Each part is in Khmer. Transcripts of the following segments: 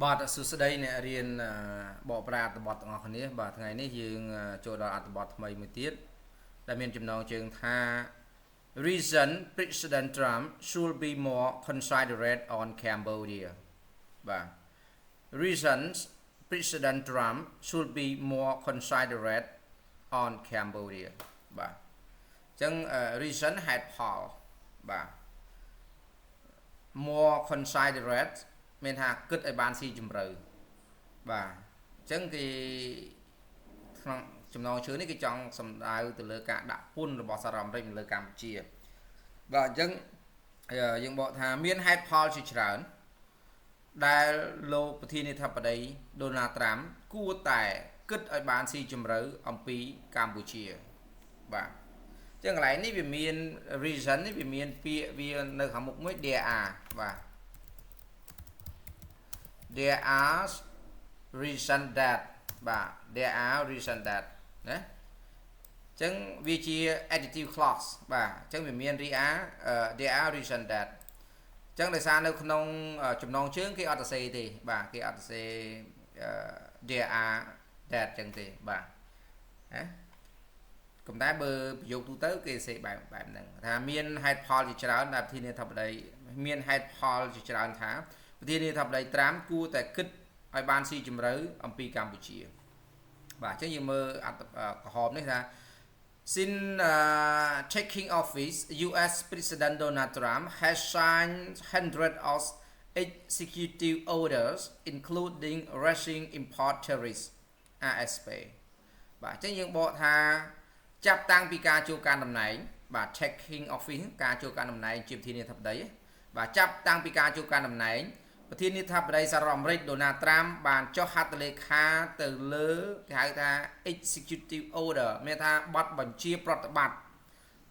បាទសួស្តីអ្នករៀនបកប្រែអត្ថបទទាំងអស់គ្នាបាទថ្ងៃនេះយើងចូលដល់អត្ថបទថ្មីមួយទៀតដែលមានចំណងជើងថា Reason President Trump should be more considerate on Cambodia បាទ Reasons President Trump should be more considerate on Cambodia បាទអញ្ចឹង reason ហេតុផលបាទ more considerate មានថាគិតឲ្យបានស៊ីជម្រៅបាទអញ្ចឹងគេក្នុងចំណងជើងនេះគេចង់សំដៅទៅលើការដាក់ពន្ធរបស់សហរដ្ឋអាមេរិកនៅលើកម្ពុជាបាទអញ្ចឹងយើងបកថាមានហេតុផលជាច្រើនដែលលោកប្រធានាធិបតី Donald Trump គួរតែគិតឲ្យបានស៊ីជម្រៅអំពីកម្ពុជាបាទអញ្ចឹងកន្លែងនេះវាមាន reason នេះវាមានពាក្យវានៅខាងមុខមួយ there are បាទ there are reason that បាទ there are reason that ណាអញ្ចឹងវាជា adjective clause បាទអញ្ចឹងវាមាន there are reason that អញ្ចឹងដោយសារនៅក្នុងចំណងជើងគេអត់ទៅសេទេបាទគេអត់ទៅសេ there are that អញ្ចឹងទេបាទណាកុំតែបើប្រយោគទូទៅគេសេបែបហ្នឹងថាមានហេតុផលជាច្រើនដែលប្រធានាធិបតីមានហេតុផលជាច្រើនថាប្រធានាធិបតីត្រាំគួរតែគិតឲ្យបានស៊ីជម្រៅអំពីកម្ពុជាបាទអញ្ចឹងយើងមើលក្រហមនេះថា Since taking office US President Donald Trump has signed hundreds of executive orders including rushing import tariffs RSP បាទអញ្ចឹងយើងបកថាចាប់តាំងពីការចូលកាន់តំណែងបាទ taking office ការចូលកាន់តំណែងជាប្រធានាធិបតីបាទចាប់តាំងពីការចូលកាន់តំណែងប្រធានាធិបតីសហរដ្ឋអាមេរិក Donald Trump បានចុះហត្ថលេខាទៅលើគេហៅថា executive order មានថាបទបញ្ជាប្រតិបត្តិ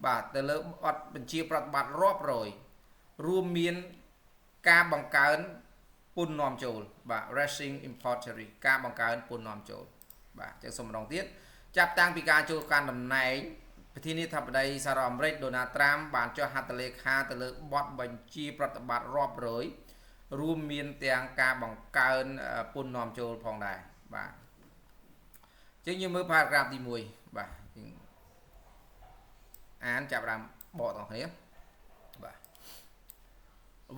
បាទទៅលើបទបញ្ជាប្រតិបត្តិរាប់រយរួមមានការបង្កើនពន្ធនាំចូលបាទ rushing import tariff ការបង្កើនពន្ធនាំចូលបាទចឹងសូមម្ដងទៀតចាប់តាំងពីការចូលកាន់តំណែងប្រធានាធិបតីសហរដ្ឋអាមេរិក Donald Trump បានចុះហត្ថលេខាទៅលើបទបញ្ជាប្រតិបត្តិរាប់រយរួមមានទាំងការបង្កើនពន្ធនាំចូលផងដែរបាទអញ្ចឹងយើងមើល paragraph ទី1បាទអានចាប់តាមបកទាំងគ្នាបាទ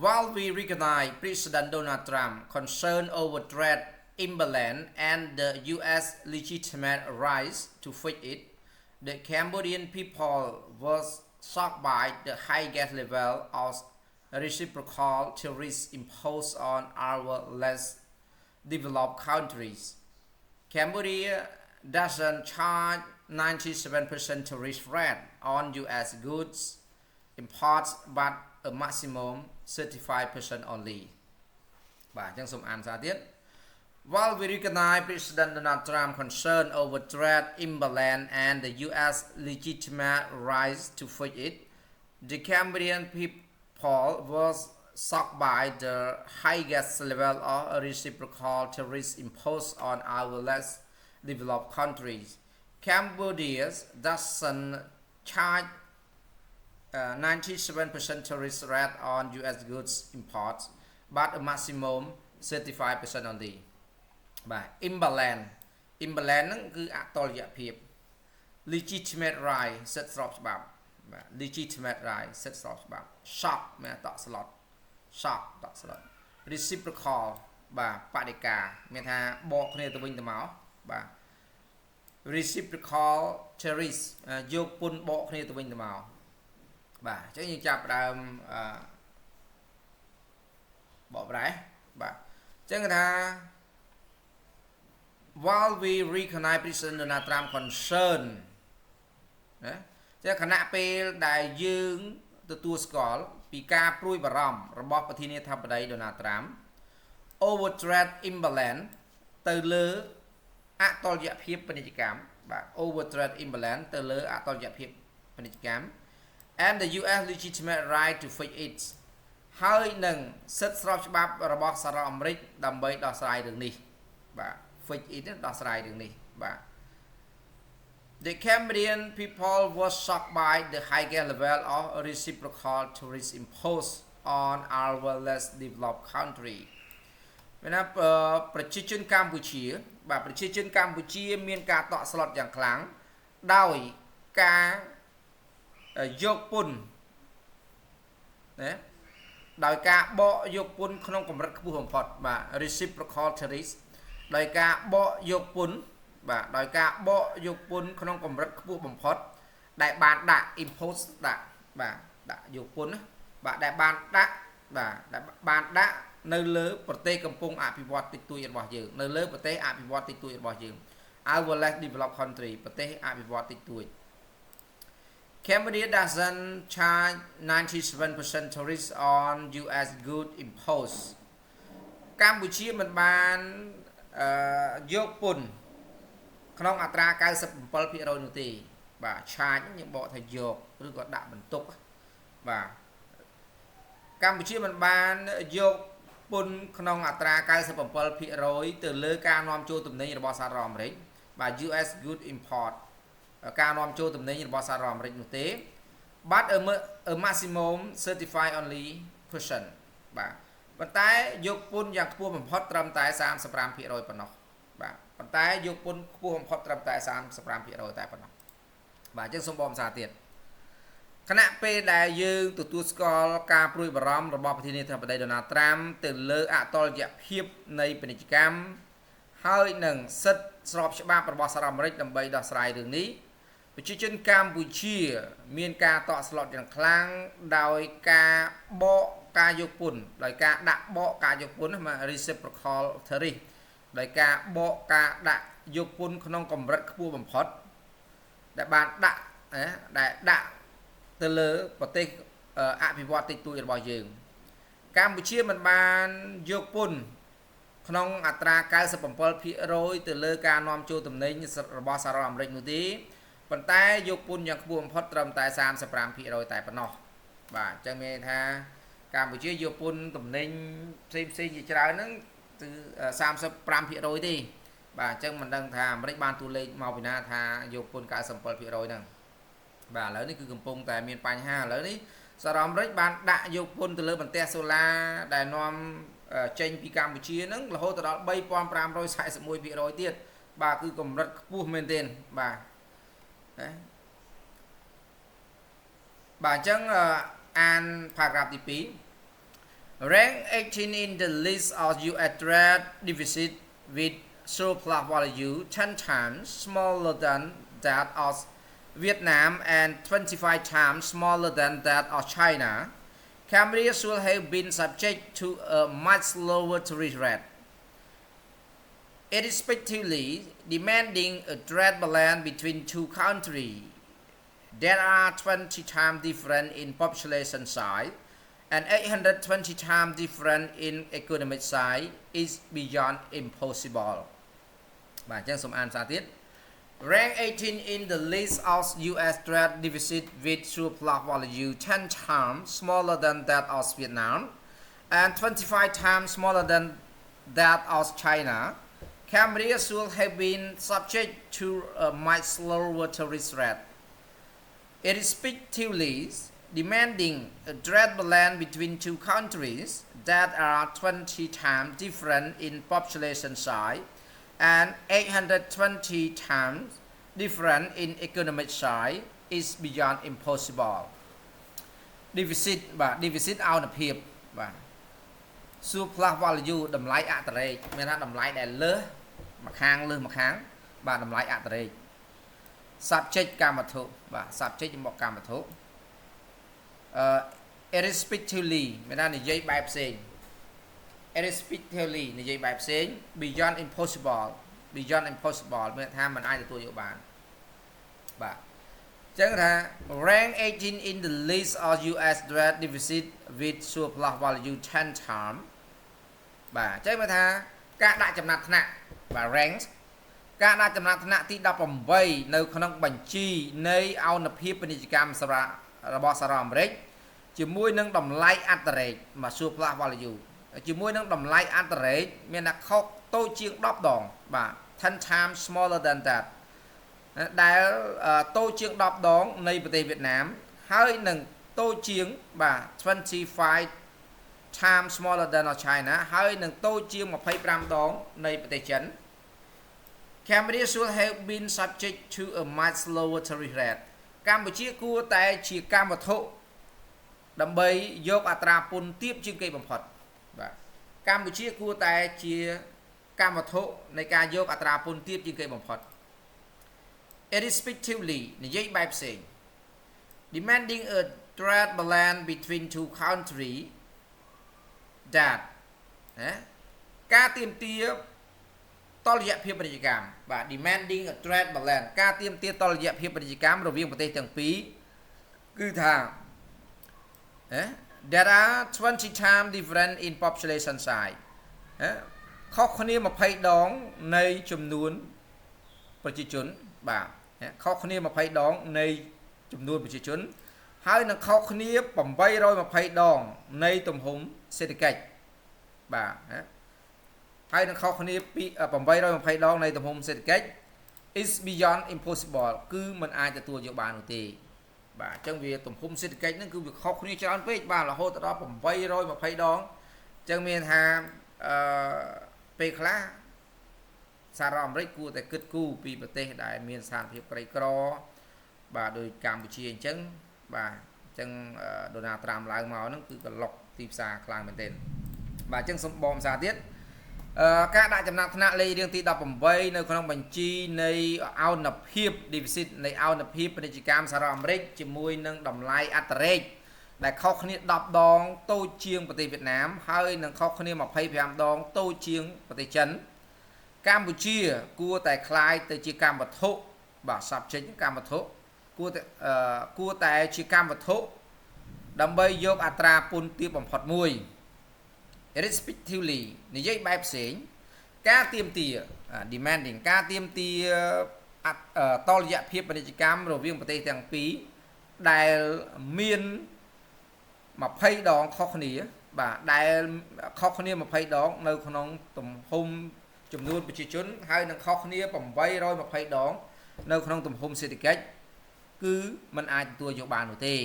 While we recognize President Donald Trump concern over trade imbalance and the US legitimate rights to fix it, the Cambodian people was shocked by the high gas level of reciprocal tariffs imposed on our less developed countries. Cambodia doesn't charge 97% tariff rate on US goods imports but a maximum 35% only. បាទអញ្ចឹងសូមអានសារទៀត While we recognize President Donald Trump's concern over trade imbalance and the US legitimate rights to fix it, the Cambodian people was shocked by the high gas level of reciprocal tariffs imposed on our less developed countries. Cambodia doesn't charge 97% tariff rate on US goods imports, but a maximum 35% only. បាទ imbalance ហ្នឹងគឺអតុល្យភាព legitimate right សិទ្ធិស្របច្បាប់បាទ legitimate right សិទ្ធិស្របច្បាប់ shock មានតក់ស្លុត shock តក់ស្លុត reciprocal បាទបដិការមានថាបកគ្នាទៅវិញទៅមកបាទ reciprocal tariffs យកពន្ធបកគ្នាទៅវិញទៅមកបាទអញ្ចឹងយើងចាប់ផ្ដើមបកប្រែបាទអញ្ចឹងថា While we recognize President Donald Trump concern ណាតែខណៈពេលដែលយើងទទួលស្គាល់ពីការព្រួយបារម្ភរបស់ប្រធានាធិបតី Donald Trump over trade imbalance ទៅលើអតុល្យភាពពាណិជ្ជកម្មបាទ over trade imbalance ទៅលើអតុល្យភាពពាណិជ្ជកម្ម and the US legitimate right to fix it ហើយនឹងសិទ្ធិស្របច្បាប់របស់សហរដ្ឋអាមេរិកដើម្បីដោះស្រាយរឿងនេះបាទ fix it ដោះស្រាយរឿងនេះបាទ The Cambodian people was shocked by the high level of reciprocal tariffs imposed on our less developed country មានថាប្រជាជនកម្ពុជាបាទប្រជាជនកម្ពុជាមានការតក់ស្លុតយ៉ាងខ្លាំងដោយការយកពន្ធណាដោយការបកយកពន្ធក្នុងកម្រិតខ្ពស់បំផុតបាទ reciprocal tariffs ដោយការបកយកពន្ធបាទដោយការបកយកពន្ធក្នុងកម្រិតខ្ពស់បំផុតដែលបានដាក់ impose ដាក់បាទដាក់យកពន្ធណាបាទដែលបានដាក់បាទដែលបានដាក់នៅលើប្រទេសកំពុងអភិវឌ្ឍតិចតួចរបស់យើងនៅលើប្រទេសអភិវឌ្ឍតិចតួចរបស់យើង our less developed country ប្រទេសអភិវឌ្ឍតិចតួច Cambodia doesn't charge 97% tariffs on US good impose កម្ពុជាមិនបានយកពន្ធក្នុងអត្រា97%នោះទេបាទ charge យើងបកថាយកឬក៏ដាក់បន្ទុកបាទកម្ពុជាមិនបានយកពន្ធក្នុងអត្រា97%ទៅលើការនាំចូលទំនិញរបស់សហរដ្ឋអាមេរិកបាទ US good import ការនាំចូលទំនិញរបស់សហរដ្ឋអាមេរិកនោះទេ but a maximum certified only percent បាទប៉ុន្តែយកពន្ធយ៉ាងខ្ពស់បំផុតត្រឹមតែ35%ប៉ុណ្ណោះបាទប៉ុន្តែយកពន្ធខ្ពស់បំផុតត្រឹមតែ35%តែប៉ុណ្ណោះបាទអញ្ចឹងសូមបងភាសាទៀតខណៈពេលដែលយើងទទួលស្គាល់ការព្រួយបារម្ភរបស់ប្រធានាធិបតីដូណាល់ត្រាំទៅលើអតុល្យភាពនៃពាណិជ្ជកម្មហើយនឹងសិទ្ធិស្របច្បាប់របស់សហរដ្ឋអាមេរិកដើម្បីដោះស្រាយរឿងនេះប្រជាជនកម្ពុជាមានការតក់ស្លុតយ៉ាងខ្លាំងដោយការបកការយកពន្ធដោយការដាក់បកការយកពន្ធមក reciprocal tariff ដោយការបកការដាក់យកពន្ធក្នុងកម្រិតខ្ពស់បំផុតដែលបានដាក់ដែលដាក់ទៅលើប្រទេសអភិវឌ្ឍតិចតួចរបស់យើងកម្ពុជាមិនបានយកពន្ធក្នុងអត្រា97%ទៅលើការនាំចូលទំនិញរបស់សហរដ្ឋអាមេរិកនោះទេប៉ុន្តែយកពន្ធយ៉ាងខ្ពស់បំផុតត្រឹមតែ35%តែប៉ុណ្ណោះបាទអញ្ចឹងមានថាកម្ពុជាយកពន្ធទំនិញផ្សេងជាច្រើនហ្នឹងគឺ35%ទេបាទអញ្ចឹងមិនដឹងថាអាមេរិកបានតួលេខមកពីណាថាយកពន្ធ97%ហ្នឹងបាទឥឡូវនេះគឺកំពុងតែមានបញ្ហាឥឡូវនេះសហរដ្ឋអាមេរិកបានដាក់យកពន្ធទៅលើបន្ទះសូឡាដែលនាំចេញពីកម្ពុជាហ្នឹងរហូតដល់3541%ទៀតបាទគឺកម្រិតខ្ពស់មែនទែនបាទណាបាទអញ្ចឹងអាន paragraph ទី2 rank 18 in the list of US trade deficit with surplus value 10 times smaller than that of Vietnam and 25 times smaller than that of China, Cambodia should have been subject to a much lower tariff rate, irrespectively demanding a trade balance between two countries that are 20 times different in population size and 820 times different in economic size is beyond impossible. បាទអញ្ចឹងសូមអានភាសាទៀត Rank 18 in the list of US trade deficit with surplus value 10 times smaller than that of Vietnam and 25 times smaller than that of China, Cambodia should have been subject to a much lower tariff rate, irrespectively demanding a trade balance between two countries that are 20 times different in population size and 820 times different in economic size is beyond impossible. Deficit បាទ deficit អនុភាពបាទ surplus value តម្លៃអតិរេកមានថាតម្លៃដែលលើសម្ខាងលើសម្ខាងបាទតម្លៃអតិរេក subject កម្មវត្ថុបាទ subject មកកម្មវត្ថុirrespectively មានថានិយាយបែបផ្សេង irrespectively និយាយបែបផ្សេង beyond impossible មានថាមិនអាចទទួលយកបានបាទអញ្ចឹងថា rank 18 in the list of US trade deficit with surplus value 10 times បាទអញ្ចឹងមានថាការដាក់ចំណាត់ថ្នាក់បាទ rank ការដាក់ចំណាត់ថ្នាក់ទី18នៅក្នុងបញ្ជីនៃអនុភាពពាណិជ្ជកម្មសម្រាប់របស់សហរដ្ឋអាមេរិកជាមួយនឹងតម្លៃអតិរេកមក surplus value ជាមួយនឹងតម្លៃអតិរេកមានថាខុសតូចជាង10ដងបាទ 10 times smaller than that ដែលតូចជាង10ដងនៃប្រទេសវៀតណាមហើយនឹងតូចជាងបាទ25 times smaller than China ហើយនឹងតូចជាង25ដងនៃប្រទេសចិន Cambodia should have been subject to a much lower tariff rate កម្ពុជាគួរតែជាកម្មវត្ថុដើម្បីយកអត្រាពន្ធទាបជាងគេបំផុតបាទកម្ពុជាគួរតែជាកម្មវត្ថុនៃការយកអត្រាពន្ធទាបជាងគេបំផុត irrespectively និយាយបែបផ្សេង demanding a trade balance between two countries that ណាការទាមទារតុល្យភាពពាណិជ្ជកម្មបាទ demanding a trade balance ការទាមទារតុល្យភាពពាណិជ្ជកម្មរវាងប្រទេសទាំងពីរគឺថា there are 20 times different in population size ខុសគ្នា20ដងនៃចំនួនប្រជាជនបាទខុសគ្នា20ដងនៃចំនួនប្រជាជនហើយនឹងខុសគ្នា820ដងនៃទំហំសេដ្ឋកិច្ចបាទហើយនឹងខុសគ្នាពី820ដងនៃទំហំសេដ្ឋកិច្ច is beyond impossible គឺมันអាចទទួលយកបាននោះទេបាទអញ្ចឹងវាទំហំសេដ្ឋកិច្ចហ្នឹងគឺវាខុសគ្នាច្រើនពេកបាទរហូតដល់820ដងអញ្ចឹងមានថាពេលខ្លះសហរដ្ឋអាមេរិកគួរតែគិតគូរពីប្រទេសដែលមានស្ថានភាពក្រីក្របាទដោយកម្ពុជាអញ្ចឹងបាទអញ្ចឹងដូណាល់ត្រាំឡើងមកហ្នឹងគឺក្លុកទីផ្សារខ្លាំងមែនទែនបាទអញ្ចឹងសូមបងផ្សារទៀតការដាក់ចំណាត់ថ្នាក់លេខរៀងទី18នៅក្នុងបញ្ជីនៃអនុភាព deficit នៃអនុភាពពាណិជ្ជកម្មសហរដ្ឋអាមេរិកជាមួយនឹងតម្លៃអត្តរេកដែលខុសគ្នា10ដងតូចជាងប្រទេសវៀតណាមហើយនឹងខុសគ្នា25ដងតូចជាងប្រទេសចិនកម្ពុជាគួរតែคล้ายទៅជាកម្មវត្ថុបាទ subject កម្មវត្ថុគួរតែជាកម្មវត្ថុដើម្បីយកអត្រាពន្ធទាបបំផុតមួយ respectively និយាយបែបផ្សេងការទាមទារ demanding ការទាមទារតុល្យភាពពាណិជ្ជកម្មរវាងប្រទេសទាំងពីរដែលមាន20ដងខុសគ្នាបាទដែលខុសគ្នា20ដងនៅក្នុងទំហំចំនួនប្រជាជនហើយនឹងខុសគ្នា820ដងនៅក្នុងទំហំសេដ្ឋកិច្ចគឺมันអាចទទួលយកបាននោះទេ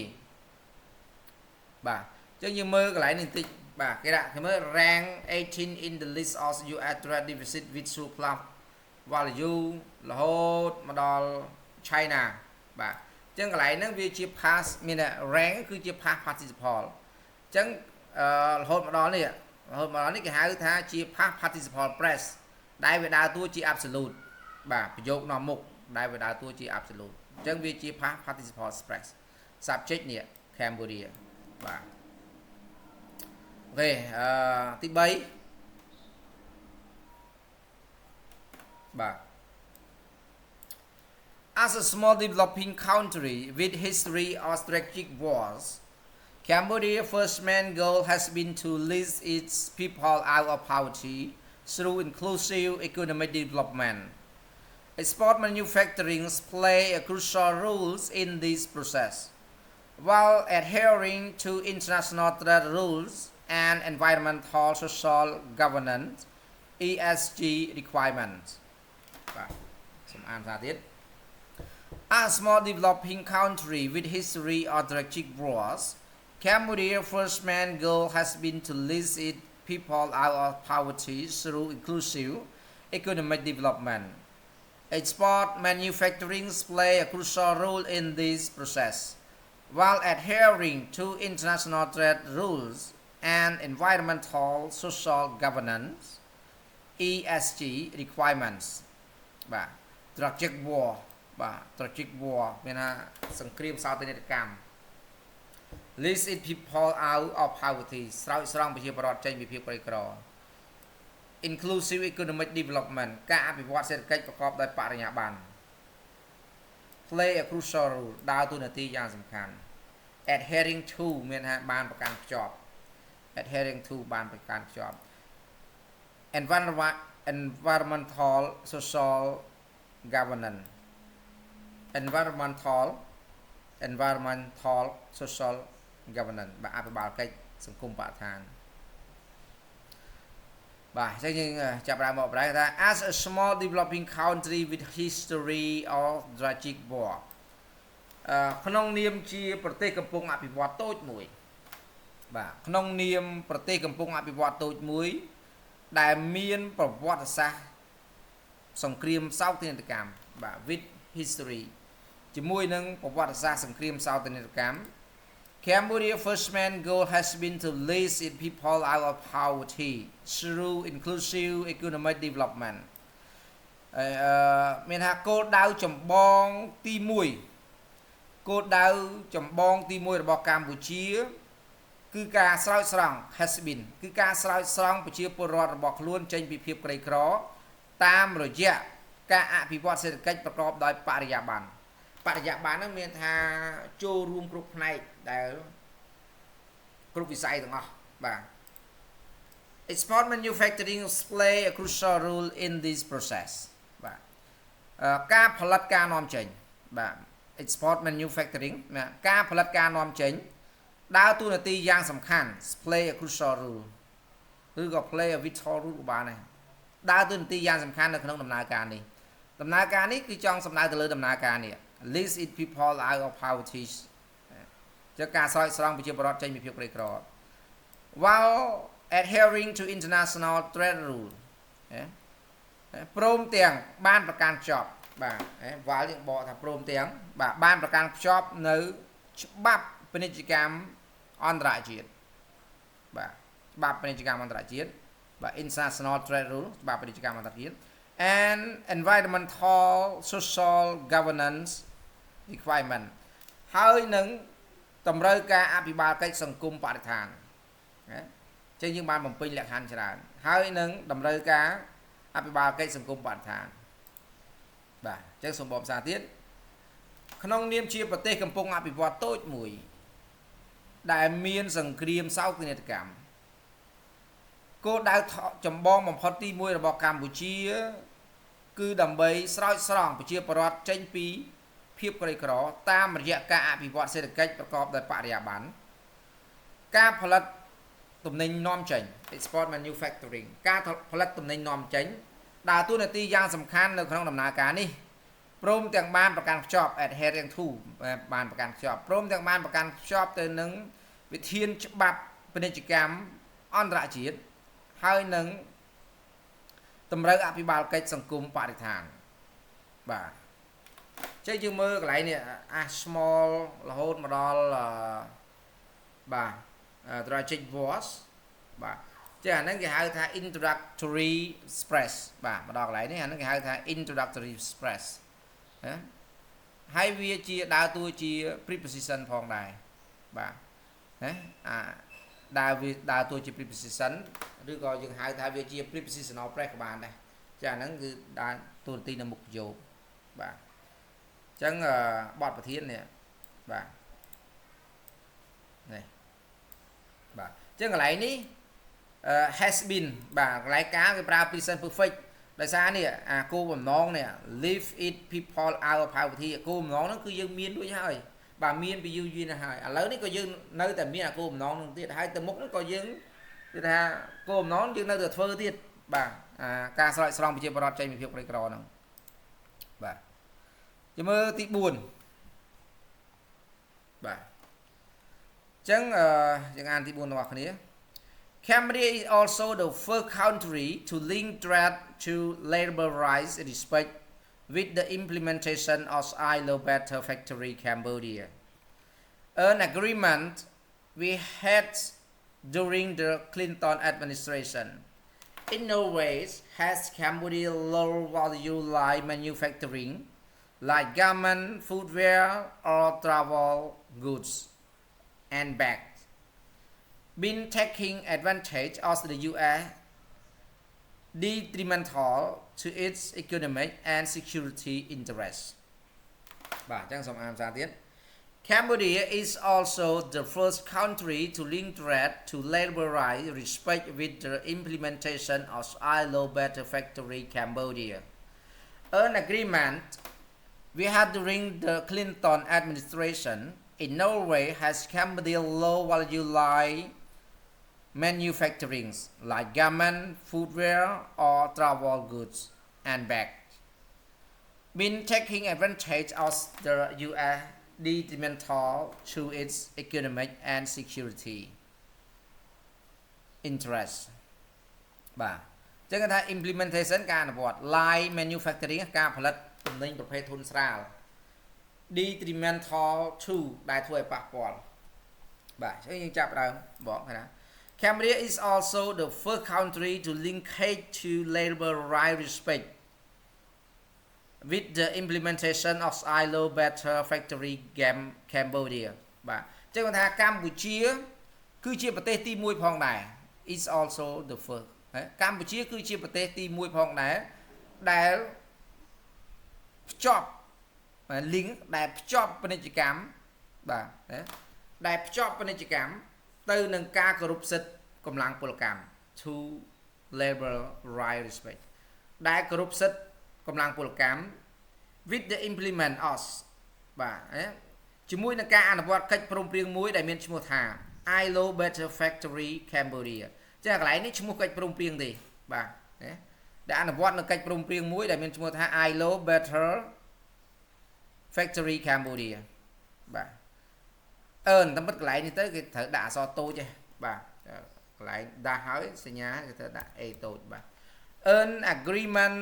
បាទអញ្ចឹងយើងមើលកន្លែងនេះបន្តិចបាទគេដាក់គេមើល rank 18 in the list of US trade deficit with surplus value រហូតមកដល់ China បាទអញ្ចឹងកន្លែងហ្នឹងវាជា pass មាន rank គឺជា pass participle អញ្ចឹងរហូតមកដល់នេះគេហៅថាជា pass participle press ដែលវាដើរតួជា absolute បាទប្រយោគនាំមុខដែលវាដើរតួជា absolute អញ្ចឹងវាជា pass participle press subject នេះ Cambodia បាទអូខេទី3បាទ As a small developing country with history of strategic wars Cambodia's first main goal has been to lift its people out of poverty through inclusive economic development. Export manufacturing play a crucial role in this process, while adhering to international trade rules and environmental social governance (ESG) requirements. A small developing country with history of strategic wars, Cambodia's first main goal has been to lift its people out of poverty through inclusive economic development. Export manufacturing play a crucial role in this process, while adhering to international trade rules and environmental social governance (ESG) requirements. បាទ strategic war បាទ strategic war មានថាសង្គ្រាមសោកនាដកម្ម Lift its people out of poverty ស្រោចស្រង់ប្រជាពលរដ្ឋចេញពីភាពក្រីក្រ Inclusive economic development ការអភិវឌ្ឍសេដ្ឋកិច្ចប្រកបដោយបរិញ្ញាបត្រ Play a crucial role ដើរតួនាទីយ៉ាងសំខាន់ Adhering to មានថាបានប្រកាន់ខ្ជាប់ Adhering to បានប្រកាន់ខ្ជាប់ Environmental social governance Environmental social governance បាទអភិបាលកិច្ចសង្គមបរិស្ថានបាទអញ្ចឹងយើងចាប់ផ្ដើមមកប្រែថា as a small developing country with history of strategic war ក្នុងនាមជាប្រទេសកំពុងអភិវឌ្ឍតូចមួយ បាទក្នុងនាមប្រទេសកំពុងអភិវឌ្ឍតូចមួយដែលមានប្រវត្តិសាស្ត្រសង្គ្រាមសោកនាដកម្មបាទ with history ជាមួយនឹងប្រវត្តិសាស្ត្រសង្គ្រាមសោកនាដកម្ម Cambodia first main goal has been to lift its people out of poverty through inclusive economic development មានថាគោលដៅចម្បងទី1គោលដៅចម្បងទី1របស់កម្ពុជាគឺការស្រោចស្រង់ has been គឺការស្រោចស្រង់ប្រជាពលរដ្ឋរបស់ខ្លួនចេញពីភាពក្រីក្រតាមរយៈការអភិវឌ្ឍសេដ្ឋកិច្ចប្រកបដោយបរិយាបន្នហ្នឹងមានថាចូលរួមគ្រប់ផ្នែកដែលគ្រប់វិស័យទាំងអស់បាទ Export manufacturing play a crucial role in this process បាទការផលិតការនាំចេញបាទ export manufacturing ការផលិតការនាំចេញដើរតួនាទីយ៉ាងសំខាន់ play a crucial role ឬក៏ play a vital role ក៏បានដែរដើរតួនាទីយ៉ាងសំខាន់នៅក្នុងដំណើរការនេះគឺចង់សំដៅទៅលើដំណើរការនេះ lift its people out of poverty ជាការស្រោចស្រង់ប្រជាពលរដ្ឋចេញពីភាពក្រីក្រ while adhering to international trade rule ព្រមទាំងបានប្រកាន់ខ្ជាប់បាទវ៉ាល់យើងបកថាព្រមទាំងបាទបានប្រកាន់ខ្ជាប់នៅច្បាប់ពាណិជ្ជកម្មអន្តរជាតិបាទច្បាប់ពាណិជ្ជកម្មអន្តរជាតិបាទ international trade rule ច្បាប់ពាណិជ្ជកម្មអន្តរជាតិ and environmental social governance requirement ហើយនឹងតម្រូវការអភិបាលកិច្ចសង្គមបរិស្ថានណាចឹងយើងបានបំពេញលក្ខខណ្ឌច្រើនហើយនឹងតម្រូវការអភិបាលកិច្ចសង្គមបរិស្ថានបាទចឹងសូមបកផ្សាយទៀតក្នុងនាមជាប្រទេសកំពុងអភិវឌ្ឍតូចមួយដែលមានសង្គ្រាមសោកនាដកម្មគោលដៅចម្បងបំផុតទី1របស់កម្ពុជាគឺដើម្បីស្រោចស្រង់ប្រជាពលរដ្ឋចេញពីភាពក្រីក្រតាមរយៈការអភិវឌ្ឍសេដ្ឋកិច្ចប្រកបដោយបរិយាបន្នការផលិតទំនិញនាំចេញ export manufacturing ការផលិតទំនិញនាំចេញដើរតួនាទីយ៉ាងសំខាន់នៅក្នុងដំណើរការនេះព្រមទាំងបានប្រកាន់ខ្ជាប់ adhering to បានប្រកាន់ខ្ជាប់ព្រមទាំងបានប្រកាន់ខ្ជាប់ទៅនឹងវិធានច្បាប់ពាណិជ្ជកម្មអន្តរជាតិហើយនឹងតម្រូវអភិបាលកិច្ចសង្គមបរិស្ថានបាទចឹងយើងមើលកន្លែងនេះ small រហូតមកដល់បាទ tragic was បាទចឹងអាហ្នឹងគេហៅថា introductory express បាទមកដល់កន្លែងនេះអាហ្នឹងគេហៅថា introductory express ណាហើយវាជាដើរតួជា preposition ផងដែរបាទណាដើរតួជា preposition ឬក៏យើងហៅថាវាជា prepositional phrase ក៏បានដែរចាអាហ្នឹងគឺដើរតួនាទីនៅមុខប្រយោគបាទអញ្ចឹងបទប្រធាននេះបាទនេះបាទអញ្ចឹងកន្លែងនេះhas been បាទកន្លែងការគេប្រើ present perfect ដោយសារនេះអាគោលបំណងនេះ live it people out of poverty គោលបំណងហ្នឹងគឺយើងមានរួចហើយបាទមានពីយូរទៅហើយឥឡូវនេះក៏យើងនៅតែមានអាគោលបំណងហ្នឹងទៀតហើយទៅមុខហ្នឹងក៏យើងគឺថាគោលបំណងយើងនៅតែធ្វើទៀតបាទការស្រោចស្រង់ប្រជាពលរដ្ឋចេញពីភាពក្រីក្រហ្នឹងបាទជំរឿទី4បាទអញ្ចឹងយើងអានទី4របស់គ្នា Cambodia is also the first country to link trade to labor rights in respect with the implementation of ILO Better Factory Cambodia, an agreement we had during the Clinton administration. In no ways has Cambodia low value line manufacturing like garment, footwear, or travel goods and bags been taking advantage of the U.S. detrimental to its economic and security interests. បាទអញ្ចឹងសូមអានភាសាទៀត Cambodia is also the first country to link trade to labor rights respect with the implementation of ILO Better Factory Cambodia, an agreement we had during the Clinton administration. In no way has Cambodia low value line manufacturing like garment, footwear, or travel goods and bags been taking advantage of the U.S. detrimental to its economic and security interest បាទចឹងគេថា implementation ការអនុវត្ត light manufacturing ការផលិតទំនិញប្រភេទធុនស្រាល detrimental to ដែលធ្វើឲ្យប៉ះពាល់បាទអញ្ចឹងយើងចាប់ដើមបងណា Cambodia is also the first country to linkage to labor right respect with the implementation of ILO Better Factory Cambodia បាទអញ្ចឹងគាត់ថាកម្ពុជាគឺជាប្រទេសទី1ផងដែរ is also the first កម្ពុជាគឺជាប្រទេសទី1ផងដែរដែលភ្ជាប់ link ដែលភ្ជាប់ពាណិជ្ជកម្មបាទដែលភ្ជាប់ពាណិជ្ជកម្មទៅនឹងការគោរពសិទ្ធិកម្លាំងពលកម្ម to labor right respect ដែលគោរពសិទ្ធិកម្លាំងពលកម្ម with the implement us បាទជាមួយនឹងការអនុវត្តកិច្ចព្រមព្រៀងមួយដែលមានឈ្មោះថា ILO Better Factory Cambodia ចាកន្លែងនេះឈ្មោះកិច្ចព្រមព្រៀងទេបាទដែលអនុវត្តនៅកិច្ចព្រមព្រៀងមួយដែលមានឈ្មោះថា ILO Better Factory Cambodia បាទតែមិនកន្លែងនេះទៅគេត្រូវដាក់អក្សរតូចទេបាទកន្លែងដាស់ហើយសញ្ញាគេត្រូវដាក់ A តូចបាទ an agreement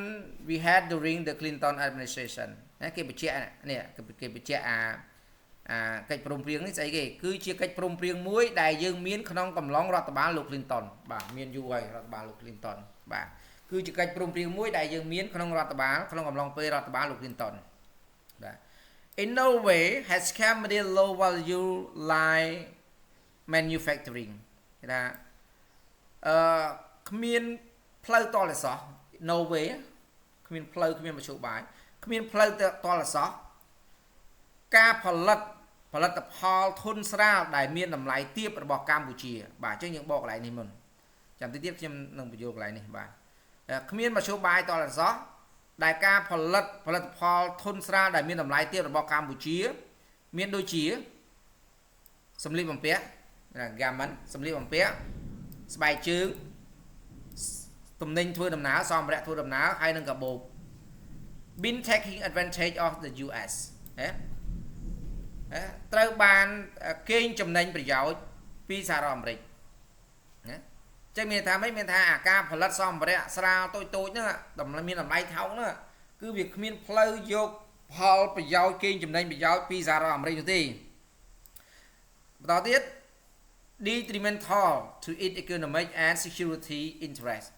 we had during the Clinton administration គេបញ្ជាក់នេះគេបញ្ជាក់កិច្ចព្រមព្រៀងនេះស្អីគេគឺជាកិច្ចព្រមព្រៀងមួយដែលយើងមានក្នុងកំឡុងរដ្ឋបាលលោក Clinton បាទមានយូរហើយរដ្ឋបាលលោក Clinton បាទគឺជាកិច្ចព្រមព្រៀងមួយដែលយើងមានក្នុងរដ្ឋបាលក្នុងកំឡុងពេលរដ្ឋបាលលោក Clinton បាទ In no way has Cambodia low value line manufacturing គេថាគ្មានផ្លូវតលសោះ no way គ្មានផ្លូវគ្មានមធ្យោបាយគ្មានផ្លូវតលសោះការផលិតផលធុនស្រាលដែលមានតម្លៃទាបរបស់កម្ពុជាបាទអញ្ចឹងយើងបកកន្លែងនេះមុនចាំតិចទៀតខ្ញុំនឹងបញ្យល់កន្លែងនេះបាទគ្មានមធ្យោបាយតលសោះដែលការផលិតផលធុនស្រាលដែលមានតម្លៃទាបរបស់កម្ពុជាមានដូចជាសម្លៀកបំពាក់ garment សម្លៀកបំពាក់ស្បែកជើងទំនិញធ្វើដំណើរសម្ភារៈធ្វើដំណើរហើយនឹងកាបូប been taking advantage of the US ត្រូវបានកេងចំណេញប្រយោជន៍ពីសហរដ្ឋអាមេរិកណាចឹងមានថាម៉េចមានថាអាការផលិតសម្ភារៈស្រាលតូចៗហ្នឹងតម្លៃមានតម្លៃថោកហ្នឹងគឺវាគ្មានផ្លូវយកផលប្រយោជន៍កេងចំណេញប្រយោជន៍ពីសហរដ្ឋអាមេរិកនោះទេបន្តទៀត detrimental to its economic and security interest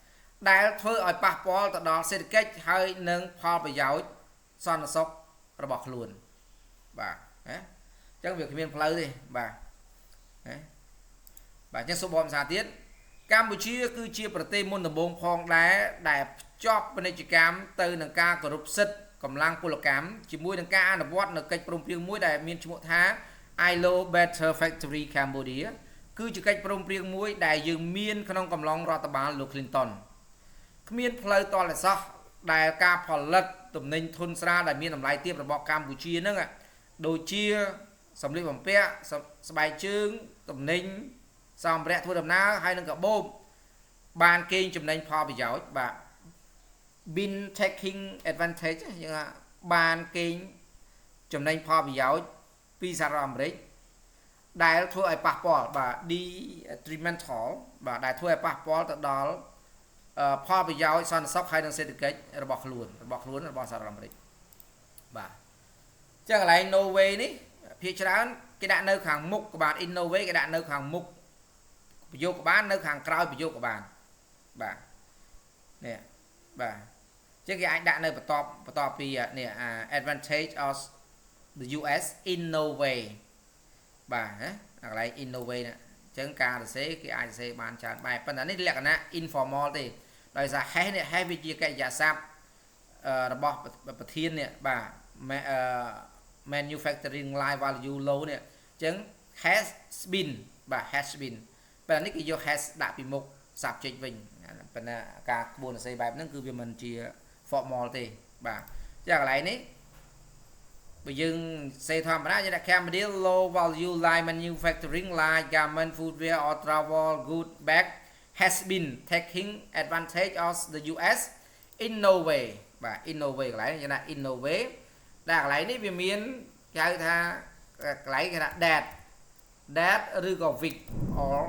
ដែលធ្វើឲ្យប៉ះពាល់ទៅដល់សេដ្ឋកិច្ចហើយនិងផលប្រយោជន៍សន្តិសុខរបស់ខ្លួនបាទអញ្ចឹងវាគ្មានផ្លូវទេបាទបាទអញ្ចឹងសូមបងភាសាទៀតកម្ពុជាគឺជាប្រទេសមុនដំបូងផងដែរដែលភ្ជាប់ពាណិជ្ជកម្មទៅនឹងការគោរពសិទ្ធិកម្លាំងពលកម្មជាមួយនឹងការអនុវត្តនៅកិច្ចព្រមព្រៀងមួយដែលមានឈ្មោះថា ILO Better Factory Cambodia គឺជាកិច្ចព្រមព្រៀងមួយដែលយើងមានក្នុងកំឡុងរដ្ឋបាលលោក Clinton គ្មានផ្លូវតលសោះដែលការផលិតទំនិញធុនស្រាលដែលមានតម្លៃទាបរបស់កម្ពុជាហ្នឹងដូចជាសម្លៀកបំពាក់ស្បែកជើងទំនិញសម្ភារៈធ្វើដំណើរហើយនឹងកាបូបបានកេងចំណេញផលប្រយោជន៍បាទ been taking advantage យើងបានកេងចំណេញផលប្រយោជន៍ពីសហរដ្ឋអាមេរិកដែលធ្វើឲ្យប៉ះពាល់បាទ detrimental បាទដែលធ្វើឲ្យប៉ះពាល់ទៅដល់ផលប្រយោជន៍សន្តិសុខហើយនិងសេដ្ឋកិច្ចរបស់ខ្លួនរបស់សហរដ្ឋអាមេរិកបាទចឹងកន្លែង Norway នេះភាគច្រើនគេដាក់នៅខាងមុខក្បាល in Norway គេដាក់នៅខាងមុខប្រយោគក្បាលនៅខាងក្រោយប្រយោគក្បាលបាទនេះបាទចឹងគេអាចដាក់នៅបន្តពីនេះ advantage of the US in Norway បាទណាកន្លែង in Norway ណាចឹងការសរសេរគេអាចសរសេរបានច្រើនបែបប៉ុន្តែនេះលក្ខណៈ informal ទេដោយសារ has នេះ has វាជាកិរិយាសព្ទរបស់ប្រធាននេះបាទ manufacturing line value low នេះអញ្ចឹង has been បាទ has been ប៉ុន្តែនេះគេយក has ដាក់ពីមុខ subject វិញប៉ុន្តែការក្បួនសរសេរបែបហ្នឹងគឺវាមិនជា formal ទេបាទចាកន្លែងនេះបើយើងសេធម្មតាយើងដាក់ Cambodia low value line manufacturing like garment footwear or travel good bag has been taking advantage of the US in Norway បាទ in Norway កន្លែងយើងដាក់ in Norway តែកន្លែងនេះវាមានគេហៅថាកន្លែងគេថា that ឬក៏ week or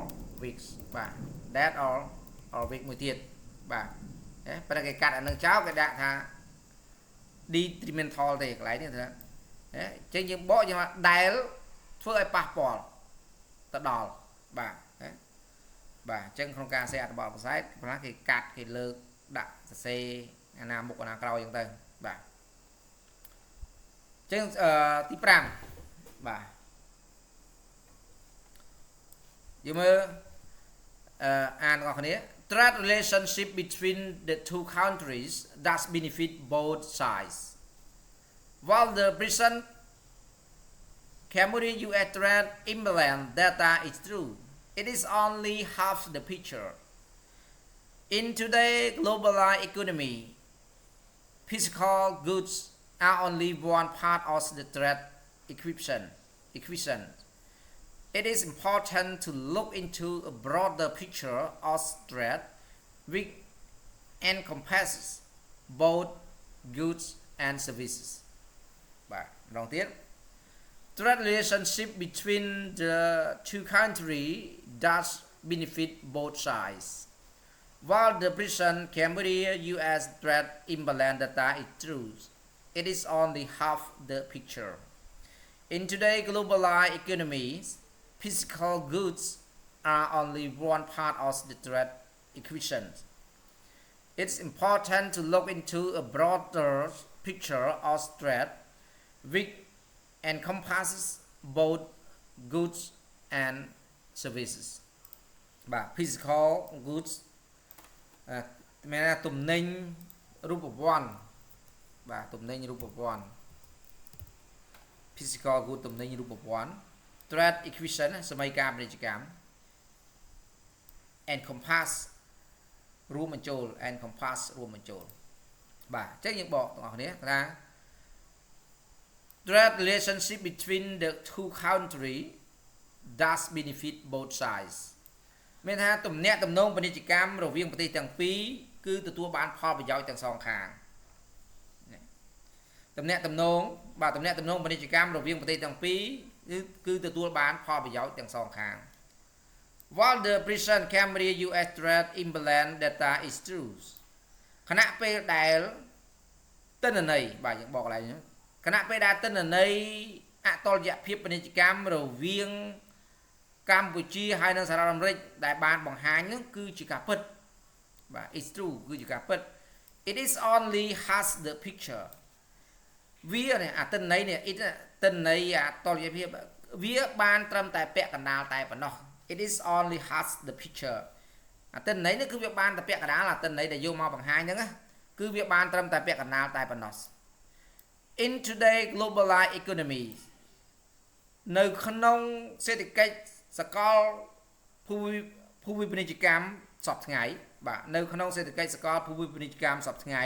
weeks បាទ that or việcមួយទៀតបាទប៉ុន្តែគេកាត់អានឹងចោលគេដាក់ថា detrimental ទេកន្លែងនេះថាអញ្ចឹងយើងបកយើងថាដែលធ្វើឲ្យប៉ះពាល់ទៅដល់បាទបាទអញ្ចឹងក្នុងការសេអត្ថបទភាសាខ្លះគេកាត់គេលើកដាក់សរសេរអាណាមុខអាណាក្រោយអញ្ចឹងទៅបាទអញ្ចឹងទី5បាទយើងមើលអានបងប្អូន trade relationship between the two countries does benefit both sides while the present Cambodia US trade imbalance data is true it is only half the picture in today's globalized economy physical goods are only one part of the trade equation it is important to look into a broader picture of trade which encompasses both goods and services. បាទម្ដងទៀត Trade relationship between the two countries does benefit both sides. While the present Cambodia US trade imbalance data is true, it is only half the picture. In today's globalized economies, physical goods are only one part of the trade equation. It's important to look into a broader picture of trade which encompasses both goods and services. បាទ physical goods មានថាទំនិញរូបវន្តបាទទំនិញរូបវន្ត physical goods ទំនិញរូបវន្ត trade equation សមីការពាណិជ្ជកម្ម encompass រួមបញ្ចូល encompass រួមបញ្ចូលបាទអញ្ចឹងយើងបកទាំងអស់គ្នាថា trade relationship between the two countries does benefit both sides មានថាទំនាក់ទំនងពាណិជ្ជកម្មរវាងប្រទេសទាំងពីរគឺទទួលបានផលប្រយោជន៍ទាំងសងខាងទំនាក់ទំនងបាទទំនាក់ទំនងពាណិជ្ជកម្មរវាងប្រទេសទាំងពីរគឺទទួលបានផលប្រយោជន៍ទាំងសងខាង While the present Cambodia US trade imbalance data is true ខណៈពេលដែលទិន្នន័យបាទយើងបកកន្លែងនេះខណៈពេលដែលទិន្នន័យអតុល្យភាពពាណិជ្ជកម្មរវាងកម្ពុជាហើយនិងសហរដ្ឋអាមេរិកដែលបានបង្ហាញនោះគឺជាការពិតបាទ it's true គឺជាការពិត it is only has the picture វានេះអាទិន្នន័យនេះទិន្នន័យអតុល្យភាពវាបានត្រឹមតែពាក់កណ្ដាលតែប៉ុណ្ណោះ it is only has the picture អាទិន្នន័យនេះគឺវាបានតែពាក់កណ្ដាលអាទិន្នន័យដែលយកមកបង្ហាញហ្នឹងគឺវាបានត្រឹមតែពាក់កណ្ដាលតែប៉ុណ្ណោះ in today globalized economy នៅក្នុងសេដ្ឋកិច្ចសកលភូមិពាណិជ្ជកម្មសពថ្ងៃបាទនៅក្នុងសេដ្ឋកិច្ចសកលភូមិពាណិជ្ជកម្មសពថ្ងៃ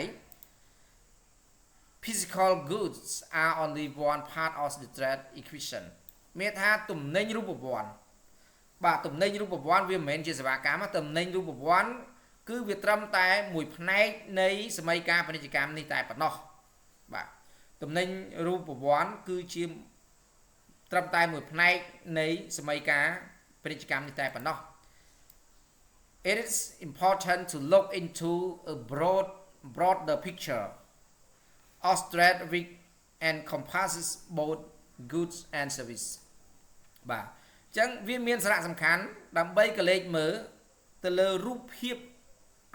physical goods are only one part of the trade equation មានថាទំនិញរូបវន្តបាទទំនិញរូបវន្តវាមិនមែនជាសេវាកម្មទេទំនិញរូបវន្តគឺវាត្រឹមតែមួយផ្នែកនៃសមីការពាណិជ្ជកម្មនេះតែប៉ុណ្ណោះបាទទំនិញរូបវន្តគឺជាត្រឹមតែមួយផ្នែកនៃសមីការពាណិជ្ជកម្មនេះតែប៉ុណ្ណោះ It is important to look into a broader picture of trade which encompasses both goods and service បាទអញ្ចឹងវាមានសារៈសំខាន់ដើម្បីកលេចមើលទៅលើរូបភាព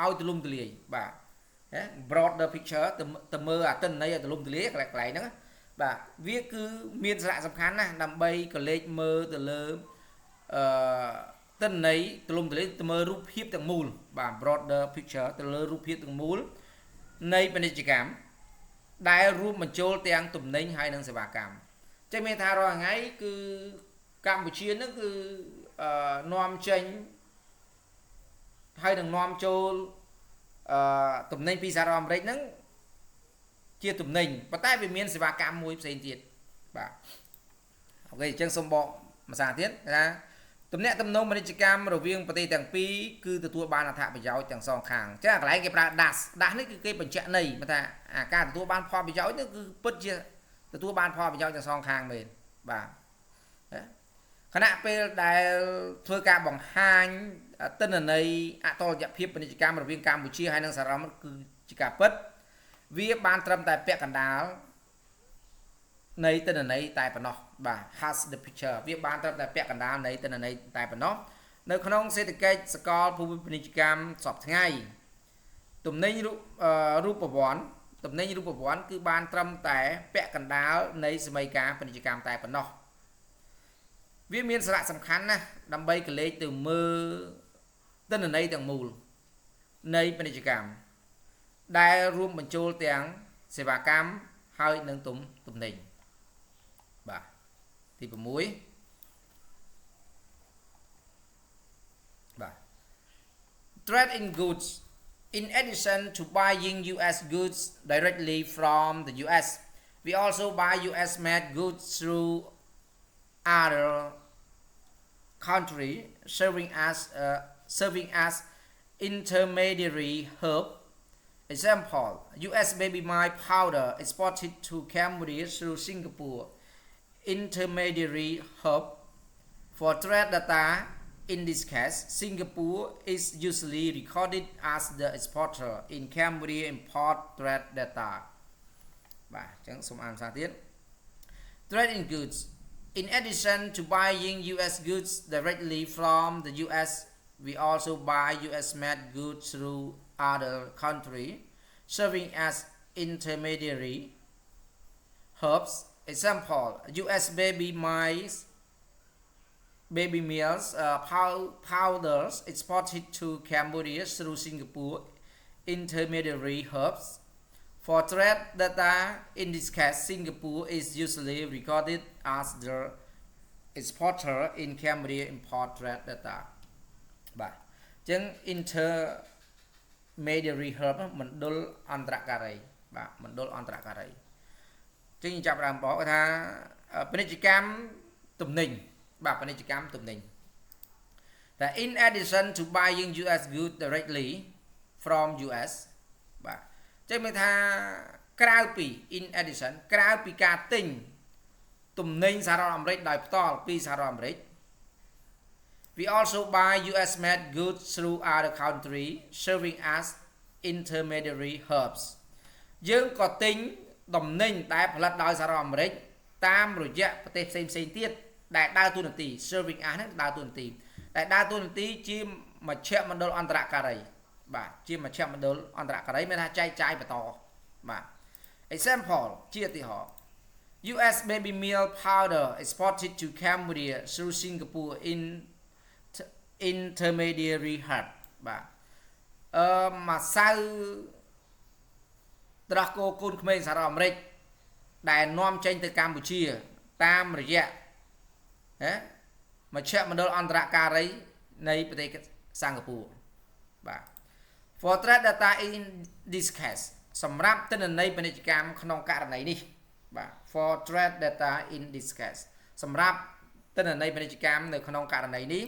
ឲ្យទូលំទូលាយបាទ broader picture ទៅមើលអាទិន្នន័យឲ្យទូលំទូលាយកន្លែងហ្នឹងបាទវាគឺមានសារៈសំខាន់ណាស់ដើម្បីកលេចមើលទៅលើទិន្នន័យទូលំទូលាយទៅមើលរូបភាពទាំងមូលបាទ broader picture ទៅលើរូបភាពទាំងមូលនៃពាណិជ្ជកម្មដែលរួមបញ្ចូលទាំងទំនិញហើយនិងសេវាកម្មចឹងមានថារាល់ថ្ងៃគឺកម្ពុជានឹងគឺនាំចេញហើយនឹងនាំចូលទំនិញពីសហរដ្ឋអាមេរិកហ្នឹងជាទំនិញប៉ុន្តែវាមានសេវាកម្មមួយផ្សេងទៀតបាទអូខេអញ្ចឹងសូមបកម្សិលទៀតថាទំនាក់ទំនងពាណិជ្ជកម្មរវាងប្រទេសទាំងពីរគឺទទួលបានអត្ថប្រយោជន៍ទាំងសងខាងអញ្ចឹងកន្លែងគេប្រើ dash នេះគឺគេបញ្ជាក់ន័យថាអាការទទួលបានផលប្រយោជន៍នេះគឺពិតជាទទួលបានផលប្រយោជន៍ទាំងសងខាងមែនបាទ ខណៈពេលដែលធ្វើការបង្ហាញទិន្នន័យអតុល្យភាពពាណិជ្ជកម្មរវាងកម្ពុជាហើយនិងសហរដ្ឋអាមេរិកគឺជាការពិតវាបានត្រឹមតែពាក់កណ្ដាលនៃទិន្នន័យតែប៉ុណ្ណោះបាទ has the picture វាបានត្រឹមតែពាក់កណ្ដាលនៃទិន្នន័យតែប៉ុណ្ណោះនៅក្នុងសេដ្ឋកិច្ចសកលភូមិពាណិជ្ជកម្មសពថ្ងៃទំនិញរូបវ័ន្តគឺបានត្រឹមតែពាក់កណ្ដាលនៃសម័យកាលពាណិជ្ជកម្មតែប៉ុណ្ណោះវាមានសារៈសំខាន់ណាស់ដើម្បីកលេចទៅមើលទិន្នន័យទាំងមូលនៃពាណិជ្ជកម្មដែលរួមបញ្ចូលទាំងសេវាកម្មហើយនិងទំនិញបាទទី6បាទ trade in goods in addition to buying US goods directly from the US we also buy US made goods through other country serving as intermediary hub. Example: US baby milk powder exported to Cambodia through Singapore intermediary hub. For trade data, in this case, Singapore is usually recorded as the exporter in Cambodia import trade data. បាទអញ្ចឹងសូមអានភាសាទៀត Trade in goods. In addition to buying US goods directly from the US, we also buy US made goods through other countries, serving as intermediary hubs. Example: US baby meals powders exported to Cambodia through Singapore intermediary hubs. For trade data, in this case, Singapore is usually recorded as the exporter in Cambodia import trade data. បាទអញ្ចឹង intermediary hub មណ្ឌលអន្តរការីបាទមណ្ឌលអន្តរការីអញ្ចឹងចាប់ដើមบอกថាពាណិជ្ជកម្មទំនិញបាទពាណិជ្ជកម្មទំនិញតែ in addition to buying US goods directly from US បាទចឹងមានថាក្រៅពី in addition ក្រៅពីការទិញទំនិញសហរដ្ឋអាមេរិកដោយផ្ទាល់ពីសហរដ្ឋអាមេរិក we also buy US made goods through other country serving as intermediary hubs យើងក៏ទិញទំនិញដែលផលិតដោយសហរដ្ឋអាមេរិកតាមរយៈប្រទេសផ្សេងៗទៀតដែលដើរតួនាទី serving as ហ្នឹងដើរតួនាទីដែលដើរតួនាទីជាមជ្ឈមណ្ឌលអន្តរការីបាទជាមជ្ឈមណ្ឌលអន្តរការីមានថាចែកចាយបន្តបាទ example ជាឧទាហរណ៍ US baby meal powder exported to Cambodia through Singapore intermediary hub បាទម្សៅត្រោះគោកូនក្មេងសហរដ្ឋអាមេរិកដែលនាំចេញទៅកម្ពុជាតាមរយៈមជ្ឈមណ្ឌលអន្តរការីនៃប្រទេសសិង្ហបុរីបាទ For trade data in this case សម្រាប់ទិន្នន័យពាណិជ្ជកម្មក្នុងករណីនេះបាទ For trade data in this case សម្រាប់ទិន្នន័យពាណិជ្ជកម្មនៅក្នុងករណីនេះ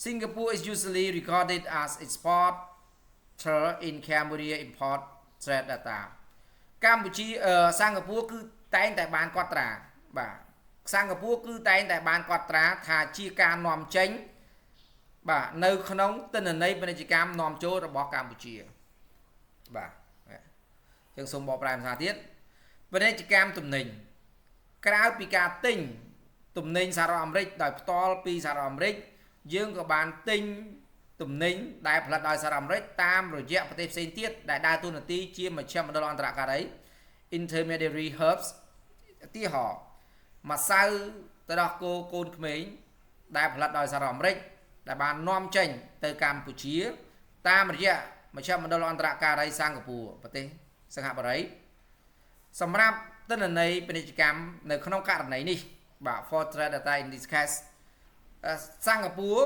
Singapore is usually recorded as exporter in Cambodia import trade data កម្ពុជាសិង្ហបុរីគឺតែងតែបានកត់ត្រាបាទសិង្ហបុរីគឺតែងតែបានកត់ត្រាថាជាការនាំចេញបាទនៅក្នុងទិន្នន័យពាណិជ្ជកម្មនាំចូលរបស់កម្ពុជាបាទយើងសូមបកប្រែភាសាទៀតពាណិជ្ជកម្មទំនិញក្រៅពីការទិញទំនិញសហរដ្ឋអាមេរិកដោយផ្ទាល់ពីសហរដ្ឋអាមេរិកយើងក៏បានទិញទំនិញដែលផលិតដោយសហរដ្ឋអាមេរិកតាមរយៈប្រទេសផ្សេងទៀតដែលដើរតួនាទីជាមជ្ឈមណ្ឌលអន្តរការី intermediary hubs ឧទាហរណ៍ម្សៅត្រោះគោកូនក្មេងដែលផលិតដោយសហរដ្ឋអាមេរិកដែលបាននាំចេញទៅកម្ពុជាតាមរយៈមជ្ឈមណ្ឌលអន្តរការីសិង្ហបុរីប្រទេសសិង្ហបុរីសម្រាប់ទិន្នន័យពាណិជ្ជកម្មនៅក្នុងករណីនេះបាទ for trade data in this case សិង្ហបុរី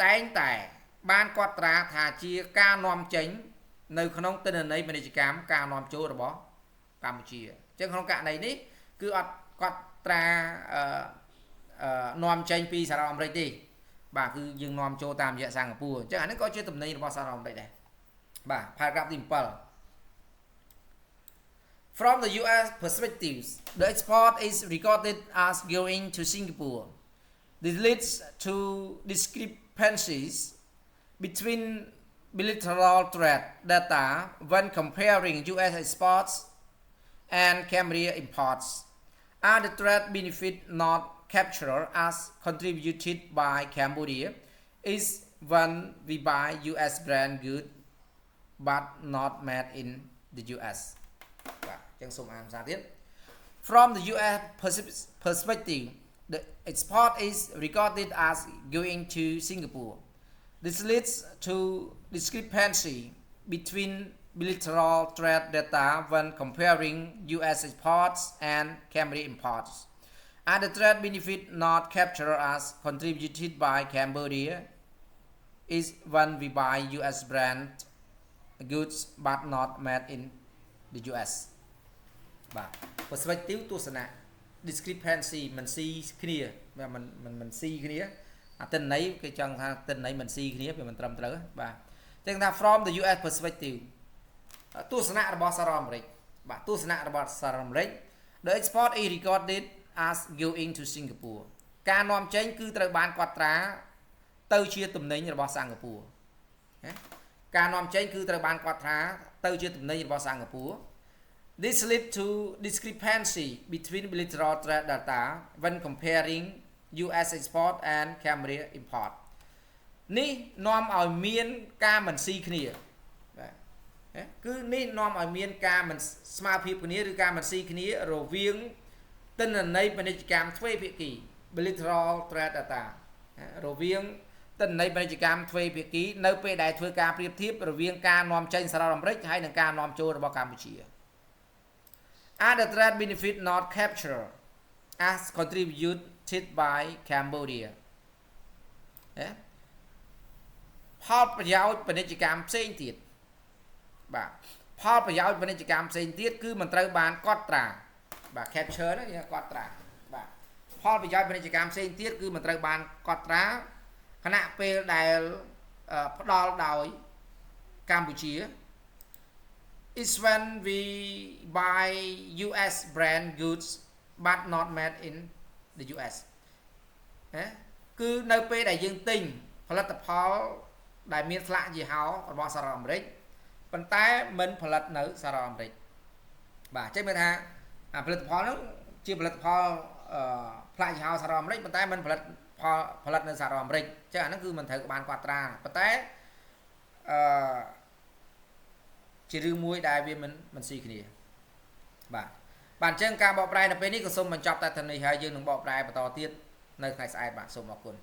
តែងតែបានកត់ត្រាថាជាការនាំចេញនៅក្នុងទិន្នន័យពាណិជ្ជកម្មការនាំចូលរបស់កម្ពុជាអញ្ចឹងក្នុងករណីនេះគឺអត់កត់ត្រានាំចេញពីសហរដ្ឋអាមេរិកទេបាទគឺយើងនាំចូលតាមរយៈសិង្ហបុរីអញ្ចឹងអានេះក៏ជាទំនិញរបស់សហរដ្ឋអាមេរិកដែរបាទ paragraph ទី7 From the US perspectives the export is recorded as going to Singapore This leads to discrepancies between bilateral trade data when comparing US exports and Cambodia imports. Are the trade benefit not captured as contributed by Cambodia is when we buy US brand good but not made in the US. From the US perspective, the export is regarded as going to Singapore. This leads to discrepancy between bilateral trade data when comparing US exports and Cambodia imports. Are the trade benefit not captured as contributed by Cambodia is when we buy US brand goods but not made in the US. បាទ perspective ទស្សនៈ discrepancy មិនស៊ីគ្នាមិនស៊ីគ្នាអាទិន្នន័យគេចង់ថាទិន្នន័យមិនស៊ីគ្នាវាមិនត្រឹមត្រូវបាទចឹងថា from the US perspective ទស្សនៈរបស់សហរដ្ឋអាមេរិកបាទទស្សនៈរបស់សហរដ្ឋអាមេរិក the export is recorded as going to Singapore ការនាំចេញគឺត្រូវបានកត់ត្រាទៅជាទំនិញរបស់សិង្ហបុរីការនាំចេញគឺត្រូវបានកត់ត្រាទៅជាទំនិញរបស់សិង្ហបុរី This led to discrepancy between bilateral trade data when comparing US export and Cambodia import នេះនាំឲ្យមានការមិនស៊ីគ្នាបាទគឺនេះនាំឲ្យមានការមិនស្មើភាពគ្នាឬការមិនស៊ីគ្នារវាងទិន្នន័យពាណិជ្ជកម្មទ្វេភាគី bilateral trade data រវាងទិន្នន័យពាណិជ្ជកម្មទ្វេភាគីនៅពេលដែលធ្វើការប្រៀបធៀបរវាងការនាំចេញសហរដ្ឋអាមេរិកហើយនិងការនាំចូលរបស់កម្ពុជា Are the trade benefit not captured as contributed by Cambodia ផលប្រយោជន៍ពាណិជ្ជកម្មផ្សេងទៀតបាទផលប្រយោជន៍ពាណិជ្ជកម្មផ្សេងទៀតគឺមិនត្រូវបានកត់ត្រាបាទ capture ហ្នឹងកត់ត្រាបាទផលប្រយោជន៍ពាណិជ្ជកម្មផ្សេងទៀតគឺមិនត្រូវបានកត់ត្រាខណៈពេលដែលផ្ដល់ដោយកម្ពុជា is when we buy US brand goods but not made in the US គឺនៅពេលដែលយើងទិញផលិតផលដែលមានស្លាកយីហោរបស់សហរដ្ឋអាមេរិកប៉ុន្តែមិនផលិតនៅសហរដ្ឋអាមេរិកបាទអញ្ចឹងមានថាផលិតផលនោះជាផលិតផលផ្លាកយីហោសហរដ្ឋអាមេរិកប៉ុន្តែមិនផលិតនៅសហរដ្ឋអាមេរិកអញ្ចឹងអាហ្នឹងគឺមិនត្រូវបានកត់ត្រាប៉ុន្តែជារឿងមួយដែលវាមិនស៊ីគ្នាបាទបាទអញ្ចឹងការបកប្រែនៅពេលនេះក៏សូមបញ្ចប់តែទៅនេះហើយយើងនឹងបកប្រែបន្តទៀតនៅថ្ងៃស្អែកបាទសូមអរគុណ